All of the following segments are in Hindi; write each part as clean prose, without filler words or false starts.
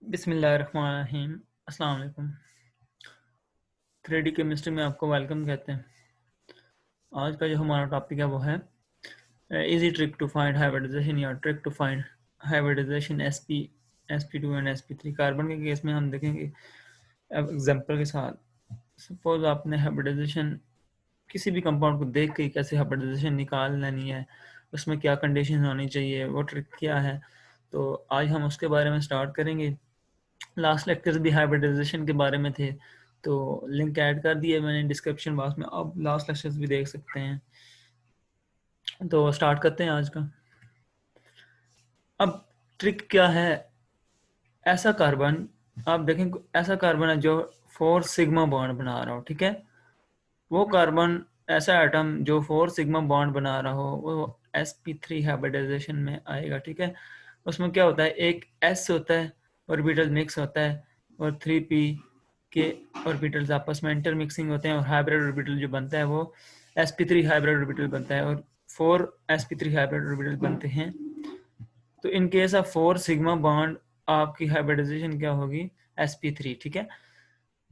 बिस्मिल्लाहिर्रहमानिर्रहीम। अस्सलाम वालेकुम। 3D केमिस्ट्री में आपको वेलकम कहते हैं। आज का जो हमारा टॉपिक है वो है easy trick to find hybridization या trick to find hybridization sp2 and sp3। Carbon के केस में हम देखेंगे एग्जांपल के साथ। सपोज आपने हाइब्रिडाइजेशन किसी भी कंपाउंड को देख के कैसे हाइब्रिडाइजेशन निकाल लेनी है, उसमें क्या कंडीशन होनी चाहिए, वो ट्रिक क्या है, तो आज हम उसके बारे में स्टार्ट करेंगे। लास्ट लेक्चर्स भी हाइब्रिडाइजेशन के बारे में थे, तो लिंक ऐड कर दिए मैंने डिस्क्रिप्शन बॉक्स में, अब लास्ट लेक्चर्स भी देख सकते हैं। तो स्टार्ट करते हैं आज का। अब ट्रिक क्या है, ऐसा कार्बन आप देखें, ऐसा कार्बन है जो 4 सिग्मा बॉन्ड बना रहा हो, ठीक है। वो कार्बन, ऐसा एटम जो 4 सिग्मा बॉन्ड बना रहा हो, वो sp3 हाइब्रिडाइजेशन में आएगा, ठीक है। उसमें क्या होता है, एक s होता है, ऑर्बिटल मिक्स होता है, और 3p के ऑर्बिटल्स आपस में इंटर मिक्सिंग होते हैं, और हाइब्रिड ऑर्बिटल जो बनता है वो sp3 हाइब्रिड ऑर्बिटल बनता है, और 4 sp3 हाइब्रिड ऑर्बिटल बनते हैं। तो इन केस ऑफ 4 सिग्मा बॉन्ड आपकी हाइब्रिडाइजेशन क्या होगी, sp3, ठीक है।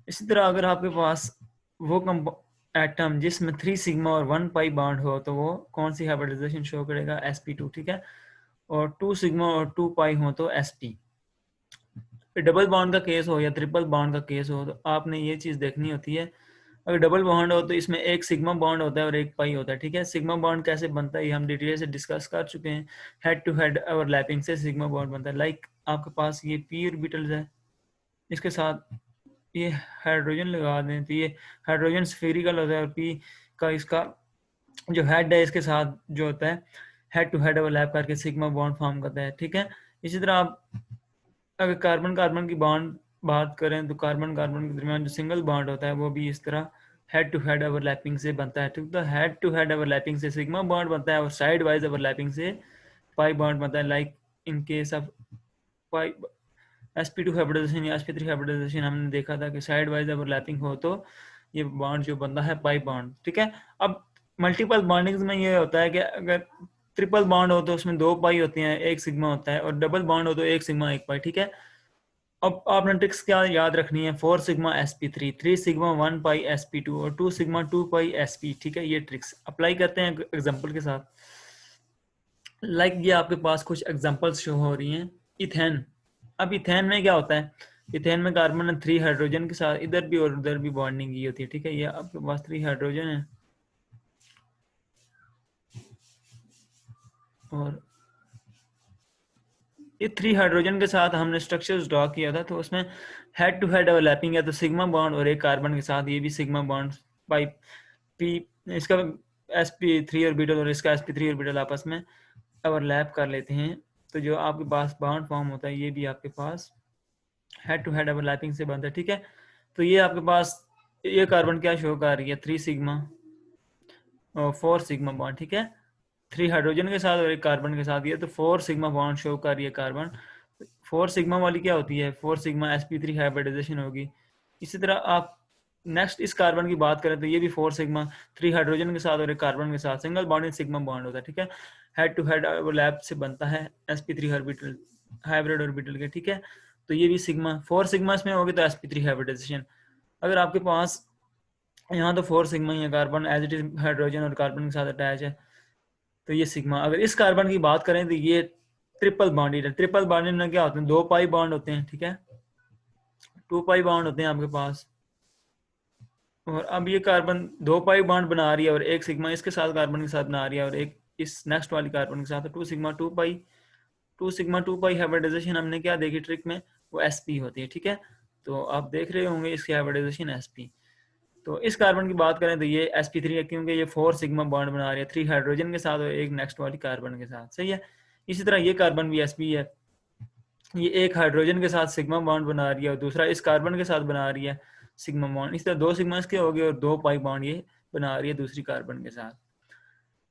इसी तरह अगर आपके पास वो एटम जिसमें 3 सिग्मा और 1 पाई बॉन्ड हो, तो वो कौन सी हाइब्रिडाइजेशन शो करेगा, sp2, ठीक है। और 2 सिग्मा और 2 पाई हो तो sp। डबल बॉन्ड का केस हो या ट्रिपल बॉन्ड का केस हो, तो आपने ये चीज देखनी होती है। अगर डबल बॉन्ड हो तो इसमें एक सिग्मा बॉन्ड होता है और एक पाई होता है, ठीक है। सिग्मा बॉन्ड कैसे बनता है ये हम डिटेल से डिस्कस कर चुके हैं। हेड टू हेड ओवरलैपिंग से सिग्मा बॉन्ड बनता है। लाइक आपके पास ये p ऑर्बिटल्स है, इसके साथ ये हाइड्रोजन लगा दें तो ये हाइड्रोजन स्फेरिकल होता है, और p का इसका जो हेड है इसके साथ जो होता है हेड टू हेड ओवरलैप करके सिग्मा बॉन्ड फॉर्म करता है, ठीक है। इसी तरह आप अगर कार्बन कार्बन की बॉन्ड बात करें, तो कार्बन कार्बन के दरमियान जो सिंगल बॉन्ड होता है वो भी इस तरह हेड टू हेड ओवरलैपिंग से बनता है, ठीक। तो हेड टू हेड ओवरलैपिंग से सिग्मा बॉन्ड बनता है, और साइड वाइज ओवरलैपिंग से पाई बॉन्ड बनता है। Like in case of pi sp2 hybridization या sp3 हाइब्रिडाइजेशन हमने देखा था कि साइड वाइज ओवरलैपिंग हो तो ये बॉन्ड जो बनता है पाई बॉन्ड, ठीक है। अब मल्टीपल बॉन्डिंग्स में ये होता है कि अगर ट्रिपल बॉन्ड हो तो उसमें 2 पाई होती हैं, एक सिग्मा होता है, और डबल बॉन्ड हो तो एक सिग्मा एक पाई, ठीक है। अब आपने ट्रिक्स क्या याद रखनी है, 4 सिग्मा sp3, 3 सिग्मा 1 पाई sp2 और 2 सिग्मा 2 पाई sp, ठीक है। ये ट्रिक्स अप्लाई करते हैं एग्जांपल के साथ। लाइक ये आपके पास कुछ एग्जांपल्स शो हो रही हैं। इथेन। अब इथेन में क्या होता है, इथेन में कार्बन 3 हाइड्रोजन के साथ इधर भी और उधर भी बॉन्डिंग की होती है, ठीक है। ये आपके पास 3 हाइड्रोजन है, और ये 3 हाइड्रोजन के साथ हमने स्ट्रक्चर ड्रॉ किया था, तो उसमें हेड टू हेड ओवरलैपिंग है, तो सिग्मा बॉन्ड और एक कार्बन के साथ ये भी सिग्मा बॉन्ड बाई पी, इसका sp3 ऑर्बिटल और इसका sp3 ऑर्बिटल आपस में ओवरलैप कर लेते हैं, तो जो आपके पास बॉन्ड फॉर्म होता है ये भी आपके पास हेड टू हेड ओवरलैपिंग से बनता है, ठीक है। तो ये आपके पास ये कार्बन क्या शो कर रही है, 3 सिग्मा और 4 सिग्मा बॉन्ड, ठीक है। 3 हाइड्रोजन के साथ और एक कार्बन के साथ, ये तो 4 सिग्मा बॉन्ड शो कर रही है कार्बन। 4 सिग्मा वाली क्या होती है, 4 सिग्मा sp3 हाइब्रिडाइजेशन होगी। इसी तरह आप नेक्स्ट इस कार्बन की बात करें तो ये भी 4 सिग्मा 3 हाइड्रोजन के साथ और एक कार्बन के साथ सिंगल बॉन्ड सिग्मा बॉन्ड होता है, ठीक है। हेड टू हेड ओवरलैप से बनता है sp3 ऑर्बिटल हाइब्रिड ऑर्बिटल के, ठीक है। तो ये भी सिग्मा 4 सिग्मा इसमें होगी तो sp3 हाइब्रिडाइजेशन। अगर आपके पास यहाँ तो 4 सिग्मा ही है, carbon as it is hydrogen और कार्बन के साथ अटैच है, तो ये सिग्मा। अगर इस कार्बन की बात करें तो ये ट्रिपल बॉन्डेड है। ट्रिपल बॉन्डेड में क्या होते हैं, 2 पाई बॉन्ड होते हैं, ठीक है। 2 पाई बॉन्ड होते हैं आपके पास, और अब ये कार्बन 2 पाई बॉन्ड बना रही है, और एक सिग्मा इसके साथ कार्बन के साथ बना रही है, और एक इस नेक्स्ट वाली कार्बन के साथ 2 सिग्मा 2 पाई। 2 सिग्मा 2 पाई हाइब्रिडाइजेशन हमने क्या देखी ट्रिक में, वो sp होती है, ठीक है। तो आप देख रहे होंगे इसकी हाइब्रिडाइजेशन sp। तो इस कार्बन की बात करें तो ये sp3 है, क्योंकि ये 4 सिग्मा बॉन्ड बना रही है 3 हाइड्रोजन के साथ और एक नेक्स्ट वाली कार्बन के साथ, सही है। इसी तरह ये कार्बन भी sp है, ये एक हाइड्रोजन के साथ सिग्मा बॉन्ड बना रही है और दूसरा इस कार्बन के साथ बना रही है सिग्मा बॉन्ड। इस तरह 2 सिग्मा इसके हो गए और 2 पाई बॉन्ड ये बना रही है दूसरी कार्बन के साथ।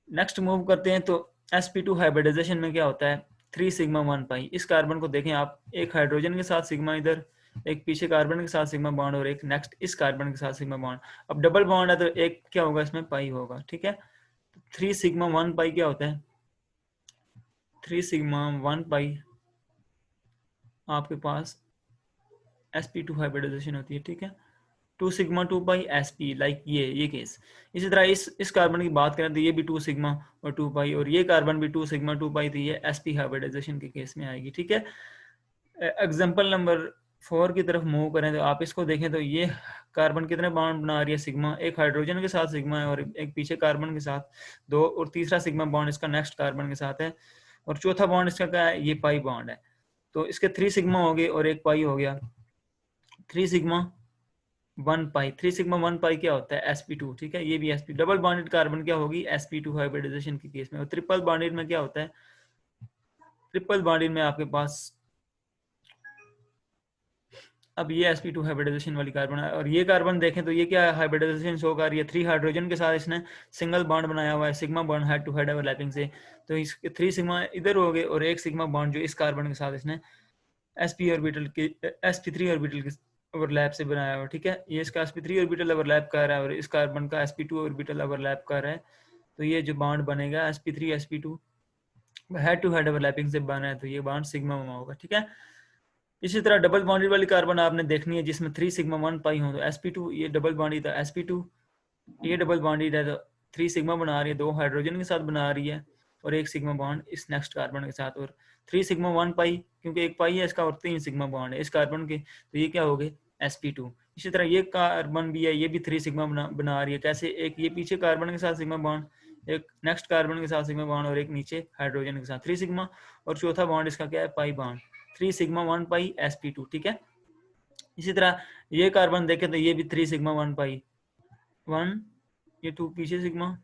नेक्स्ट मूव करते हैं, तो sp2 हाइब्रिडाइजेशन में क्या होता है, 3 सिग्मा 1 पाई। इस कार्बन को देखें आप, एक हाइड्रोजन के साथ सिग्मा इधर, एक पीछे कार्बन के साथ सिग्मा बॉन्ड, और एक नेक्स्ट इस कार्बन के साथ सिग्मा बॉन्ड। अब डबल बॉन्ड है तो एक क्या होगा इसमें, पाई होगा, ठीक है। 3 सिग्मा 1 पाई क्या होता है, 3 सिग्मा 1 पाई आपके पास sp2 हाइब्रिडाइजेशन होती है, ठीक है। 2 सिग्मा 2 पाई sp, लाइक ये केस। इसी तरह इस कार्बन की बात करें तो ये भी 2 सिग्मा और 2 पाई, और ये कार्बन भी 2 सिग्मा 2 पाई, तो ये sp हाइब्रिडाइजेशन के केस में आएगी, ठीक है। एग्जाम्पल नंबर 4 की तरफ मूव करें तो आप इसको देखें तो ये कार्बन कितने बॉन्ड बना रही है, सिग्मा, एक हाइड्रोजन के साथ सिग्मा है और एक पीछे कार्बन के साथ 2, और तीसरा सिग्मा बॉन्ड इसका नेक्स्ट कार्बन के साथ है, और चौथा बॉन्ड इसका क्या है, ये पाई बॉन्ड है। तो इसके 3 सिग्मा हो गए और एक पाई हो गया, 3 सिग्मा 1 पाई। 3 सिग्मा 1 पाई क्या होता है, sp2, ठीक है। ये भी sp, डबल बॉन्डेड कार्बन क्या होगी, sp2 हाइब्रिडाइजेशन के केस में। और ट्रिपल बॉन्डेड में क्या होता है, ट्रिपल बॉन्डेड में आपके पास अब ये sp2 हाइब्रिडाइजेशन वाली कार्बन है, और ये कार्बन देखें तो ये क्या हाइब्रिडाइजेशन शो कर रही है, 3 हाइड्रोजन के साथ इसने सिंगल बॉन्ड बनाया हुआ है, sigma bond head to head overlapping से। तो इसके 3 सिग्मा इधर हो गए और एक सिग्मा बॉन्ड जो इस कार्बन के साथ इसने sp ऑर्बिटल के sp3 ऑर्बिटल के ओवरलैप से बनाया हुआ, ठीक है। ये इसका sp3 ऑर्बिटल ओवरलैप कर रहा है और इस कार्बन का sp2 ऑर्बिटल ओवरलैप कर रहा है। तो ये जो बॉन्ड बनेगा sp3 sp2 head to head overlapping से बना है, तो ये बॉन्ड सिग्मा में होगा, ठीक है। इसी तरह डबल बॉन्डेड वाली कार्बन आपने देखनी है जिसमें 3 सिग्मा 1 पाई हो, तो sp2, ये डबल बॉन्डेड था sp2, ये डबल बॉन्डेड है तो 3 सिग्मा बना रही है, 2 हाइड्रोजन के साथ बना रही है और एक सिग्मा बॉन्ड इस नेक्स्ट कार्बन के साथ, और 3 सिग्मा 1 पाई क्योंकि एक पाई है इसका और 3 सिग्मा बॉन्ड है इस कार्बन के, तो ये क्या हो गए sp2। इसी तरह ये कार्बन भी है, ये भी 3 सिग्मा बना रही है, कैसे, एक ये पीछे कार्बन के साथ सिग्मा बॉन्ड, एक नेक्स्ट कार्बन के साथ सिग्मा बॉन्ड और एक नीचे हाइड्रोजन के साथ 3 सिग्मा, और चौथा बॉन्ड इसका क्या है, पाई बॉन्ड, 3 सिग्मा 1 पाई sp2, ठीक है। इसी तरह ये कार्बन देखें तो ये भी 3 सिग्मा 1 पाई 1, ये 2 पीछे सिग्मा,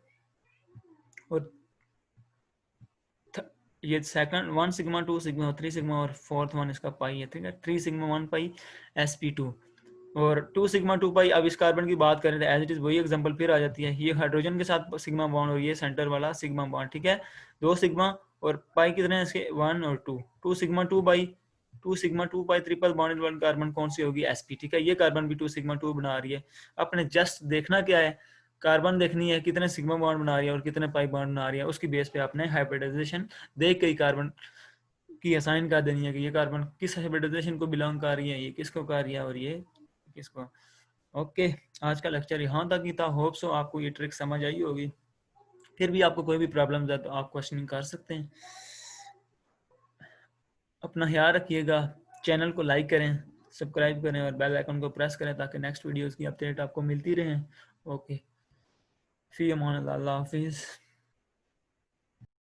और ये सेकंड 1 सिग्मा 2 सिग्मा 3 सिग्मा और फोर्थ वन इसका पाई है, ठीक है। 3 सिग्मा 1 पाई sp2 और 2 सिग्मा 2 पाई। अब इस कार्बन की बात करें तो एज इट इज वही एग्जांपल फिर आ जाती है, ये हाइड्रोजन के साथ सिग्मा बॉन्ड और ये सेंटर वाला सिग्मा बॉन्ड, ठीक है। 2 सिग्मा और पाई कितने हैं इसके, 1 और 2, 2 सिग्मा 2 पाई, 2 सिग्मा 2 पाई ट्रिपल बॉन्डेड वाली कार्बन कौन सी होगी, sp, ठीक है। ये कार्बन भी 2 सिग्मा 2 बना रही है। अपने जस्ट देखना क्या है, कार्बन देखनी है कितने सिग्मा बॉन्ड बना रही है और कितने पाई बॉन्ड बना रही है, उसकी बेस पे आपने हाइब्रिडाइजेशन देख के ही कार्बन की असाइन कर देनी है कि ये कार्बन किस हाइब्रिडाइजेशन को बिलोंग कर रही है, ये किसको कर रही है और ये किसको। ओके, आज का लेक्चर यहाँ तक ही था। होप सो आपको ये ट्रिक समझ आई होगी। फिर भी आपको कोई भी प्रॉब्लम है तो आप क्वेश्चनिंग कर सकते हैं। अपना ख्याल रखिएगा, चैनल को लाइक करें, सब्सक्राइब करें और बेल आइकन को प्रेस करें ताकि नेक्स्ट वीडियोस की अपडेट आपको मिलती रहे। ओके, फी अमान अल्लाह, अल्लाह हाफिज़।